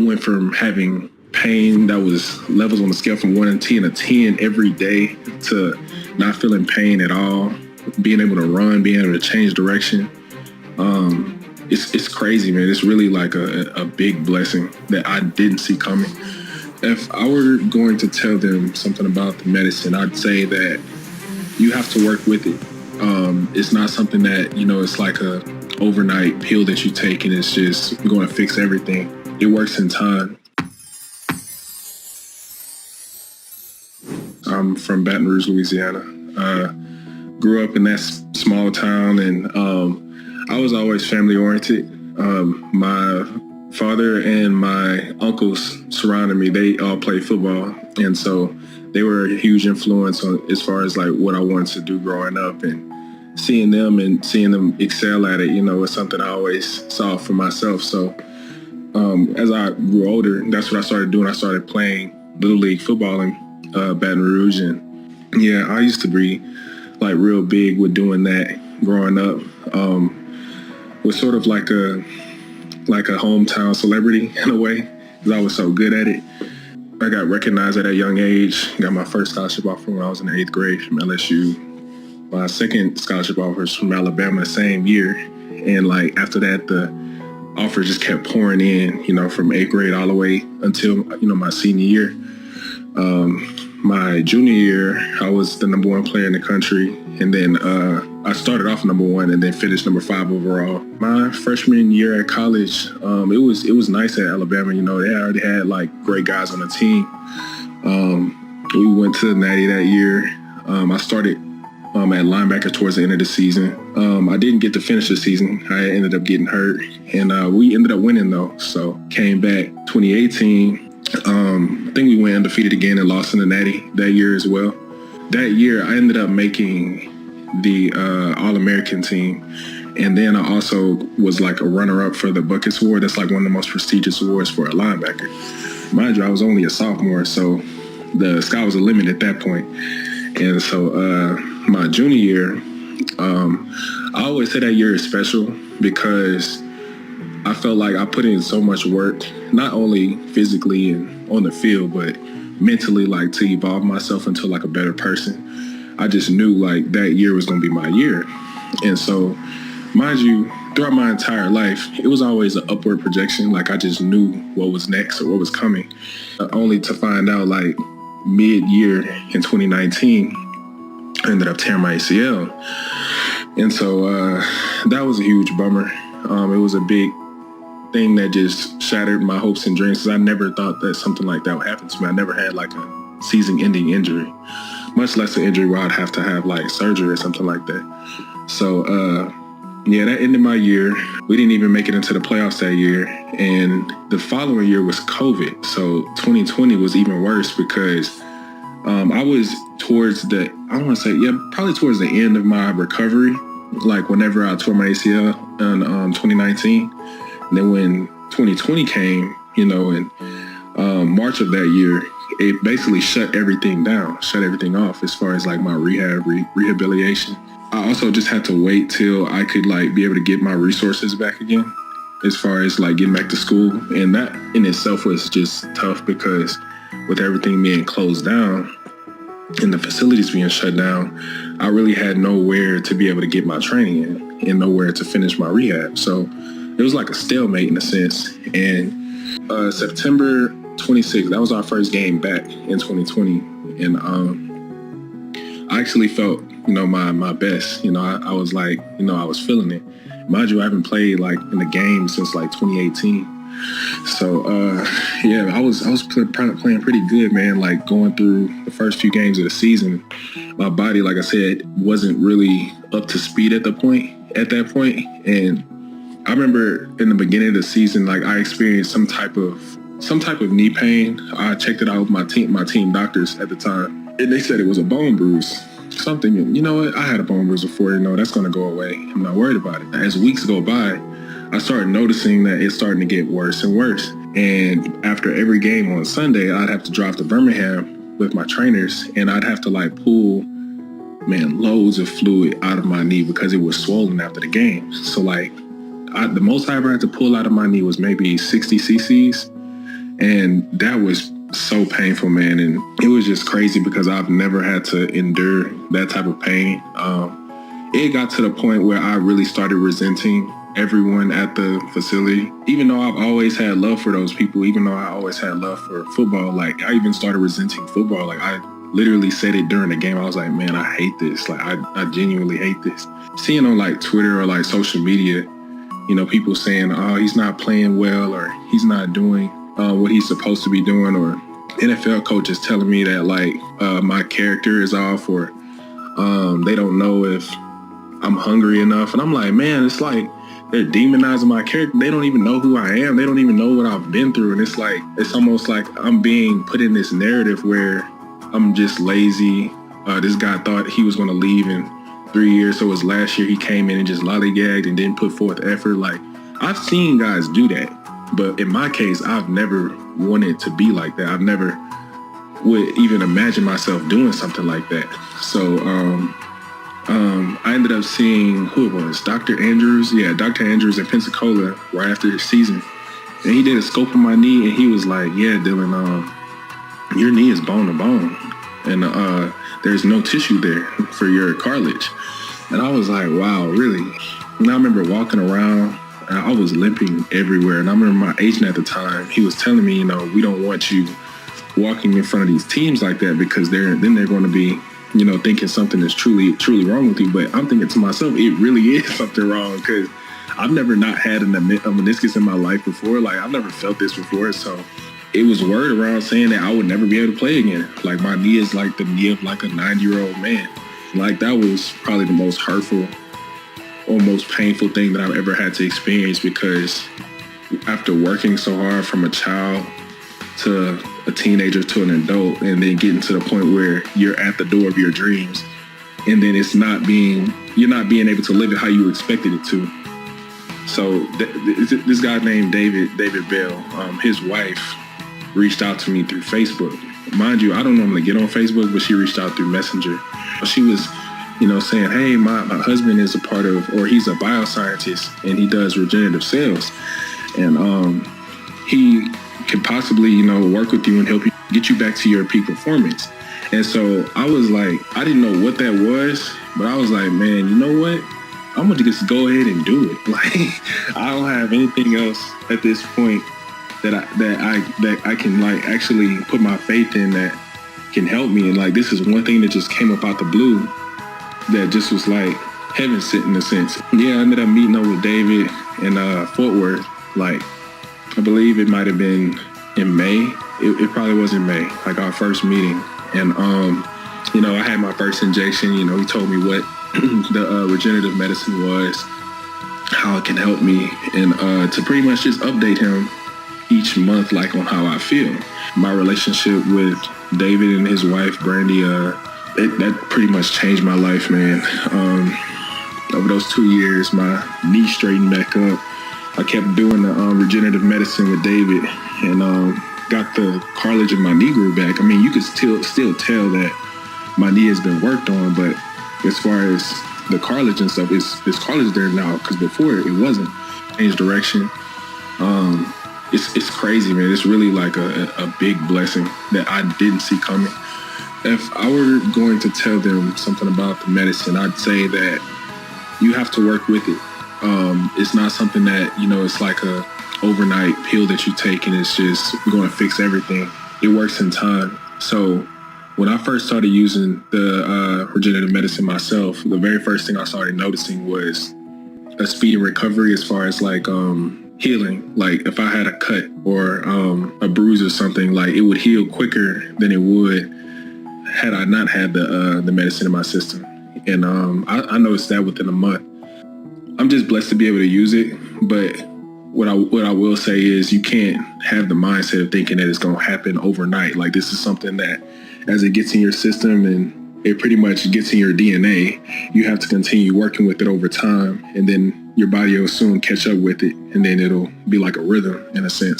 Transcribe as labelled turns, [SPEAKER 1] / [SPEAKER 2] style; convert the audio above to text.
[SPEAKER 1] Went from having pain that was levels on the scale from 1 to 10, a 10 every day, to not feeling pain at all, being able to run, being able to change direction. It's crazy, man. It's really like a big blessing that I didn't see coming. If I were going to tell them something about the medicine, I'd say that you have to work with it. It's not something that, it's like a overnight pill that you take and it's just going to fix everything. It works in time. I'm from Baton Rouge, Louisiana. Grew up in that small town, and I was always family oriented. My father and my uncles surrounded me. They all played football, and so they were a huge influence on as far as like what I wanted to do growing up, and seeing them excel at it, was something I always saw for myself. So as I grew older, that's what I started doing. I started playing Little League football in Baton Rouge, and yeah, I used to be like real big with doing that growing up. Was sort of like a hometown celebrity in a way, because I was so good at it. I got recognized at a young age. Got my first scholarship offer when I was in the 8th grade from LSU. My second scholarship offer was from Alabama the same year. And like after that, the offers just kept pouring in, from 8th grade all the way until, my senior year. My junior year, I was the number 1 player in the country. And then I started off number 1 and then finished number 5 overall. My freshman year at college, it was nice at Alabama. They already had like great guys on the team. We went to the Natty that year. I started at linebacker towards the end of the season. I didn't get to finish the season. I ended up getting hurt, and we ended up winning though. So came back 2018. I think we went undefeated again and lost in the Natty that year as well. That year, I ended up making the All-American team. And then I also was like a runner-up for the Buckets Award. That's like one of the most prestigious awards for a linebacker. Mind you, I was only a sophomore, so the sky was the limit at that point. And so my junior year, I always say that year is special because I felt like I put in so much work, not only physically and on the field, but mentally, like to evolve myself into like a better person. I just knew like that year was going to be my year. And so, mind you, throughout my entire life, it was always an upward projection. Like I just knew what was next or what was coming, only to find out like mid-year in 2019, I ended up tearing my ACL. And so that was a huge bummer. It was a big thing that just shattered my hopes and dreams, because I never thought that something like that would happen to me. I never had like a season-ending injury, much less an injury where I'd have to have like surgery or something like that. So yeah, that ended my year. We didn't even make it into the playoffs that year. And the following year was COVID. So 2020 was even worse because I was towards probably towards the end of my recovery, like whenever I tore my ACL in 2019. And then when 2020 came, in March of that year, it basically shut everything down, shut everything off as far as like my rehabilitation. I also just had to wait till I could like be able to get my resources back again as far as like getting back to school. And that in itself was just tough because with everything being closed down and the facilities being shut down, I really had nowhere to be able to get my training in and nowhere to finish my rehab. So it was like a stalemate in a sense. And September 26th, that was our first game back in 2020. And I actually felt, my best. I was like, I was feeling it. Mind you, I haven't played like in the game since like 2018. So yeah, I was playing pretty good, man. Like going through the first few games of the season, my body, like I said, wasn't really up to speed at that point. And I remember in the beginning of the season, like I experienced some type of knee pain. I checked it out with my team doctors at the time, and they said it was a bone bruise. Something, what? I had a bone bruise before, that's going to go away. I'm not worried about it. As weeks go by, I started noticing that it's starting to get worse and worse. And after every game on Sunday, I'd have to drive to Birmingham with my trainers, and I'd have to like pull, loads of fluid out of my knee because it was swollen after the game. So like the most I ever had to pull out of my knee was maybe 60 cc's. And that was so painful, man. And it was just crazy because I've never had to endure that type of pain. It got to the point where I really started resenting everyone at the facility. Even though I've always had love for those people, even though I always had love for football, like I even started resenting football. Like I literally said it during the game. I was like, man, I hate this. Like I genuinely hate this. Seeing on like Twitter or like social media, you know, people saying, oh, he's not playing well, or he's not doing what he's supposed to be doing, or NFL coaches telling me that like my character is off, or they don't know if I'm hungry enough. And I'm like, man, it's like they're demonizing my character. They don't even know who I am. They don't even know what I've been through. And it's like, it's almost like I'm being put in this narrative where I'm just lazy. This guy thought he was going to leave in 3 years. So it was last year he came in and just lollygagged and didn't put forth effort. Like, I've seen guys do that. But in my case, I've never wanted to be like that. I've never would even imagine myself doing something like that. So I ended up seeing who it was, Dr. Andrews. Yeah, Dr. Andrews in Pensacola right after the season. And he did a scope on my knee and he was like, yeah, Dylan, your knee is bone to bone. And there's no tissue there for your cartilage. And I was like, wow, really? And I remember walking around and I was limping everywhere. And I remember my agent at the time, he was telling me, you know, we don't want you walking in front of these teams like that because they're going to be, you know, thinking something is truly wrong with you. But I'm thinking to myself, it really is something wrong because I've never not had a meniscus in my life before. Like, I've never felt this before. So it was word around saying that I would never be able to play again. Like, my knee is like the knee of like a 90-year-old man. Like, that was probably the most hurtful or most painful thing that I've ever had to experience, because after working so hard from a child to a teenager to an adult, and then getting to the point where you're at the door of your dreams, and then you're not being able to live it how you expected it to. So this guy named David Bell, his wife reached out to me through Facebook. Mind you, I don't normally get on Facebook, but she reached out through Messenger. She was, you know, saying, hey, my husband is a part of, or he's a bioscientist and he does regenerative cells. And he can possibly, you know, work with you and help you get you back to your peak performance. And so I was like, I didn't know what that was, but I was like, man, you know what? I'm going to just go ahead and do it. Like, I don't have anything else at this point that I can like actually put my faith in that can help me. And like, this is one thing that just came up out the blue that just was like heaven sent in a sense. Yeah, I ended up meeting up with David in Fort Worth. Like, I believe it might have been in May. It probably was in May, like our first meeting. And, you know, I had my first injection. You know, he told me what the regenerative medicine was, how it can help me, and to pretty much just update him each month, like on how I feel. My relationship with David and his wife, Brandy, that pretty much changed my life, man. Over those 2 years, my knee straightened back up. I kept doing the regenerative medicine with David, and got the cartilage in my knee grew back. I mean, you could still tell that my knee has been worked on, but as far as the cartilage and stuff, it's cartilage there now, because before it wasn't. Changed direction. It's crazy, man. It's really like a big blessing that I didn't see coming. If I were going to tell them something about the medicine, I'd say that you have to work with it. It's not something that, you know, it's like a overnight pill that you take and it's just going to fix everything. It works in time. So when I first started using the regenerative medicine myself, the very first thing I started noticing was a speedy recovery as far as like healing. Like if I had a cut or a bruise or something, like it would heal quicker than it would had I not had the medicine in my system. And I noticed that within a month. I'm just blessed to be able to use it, but what I will say is you can't have the mindset of thinking that it's going to happen overnight. Like, this is something that as it gets in your system and it pretty much gets in your DNA, you have to continue working with it over time, and then your body will soon catch up with it, and then it'll be like a rhythm in a sense.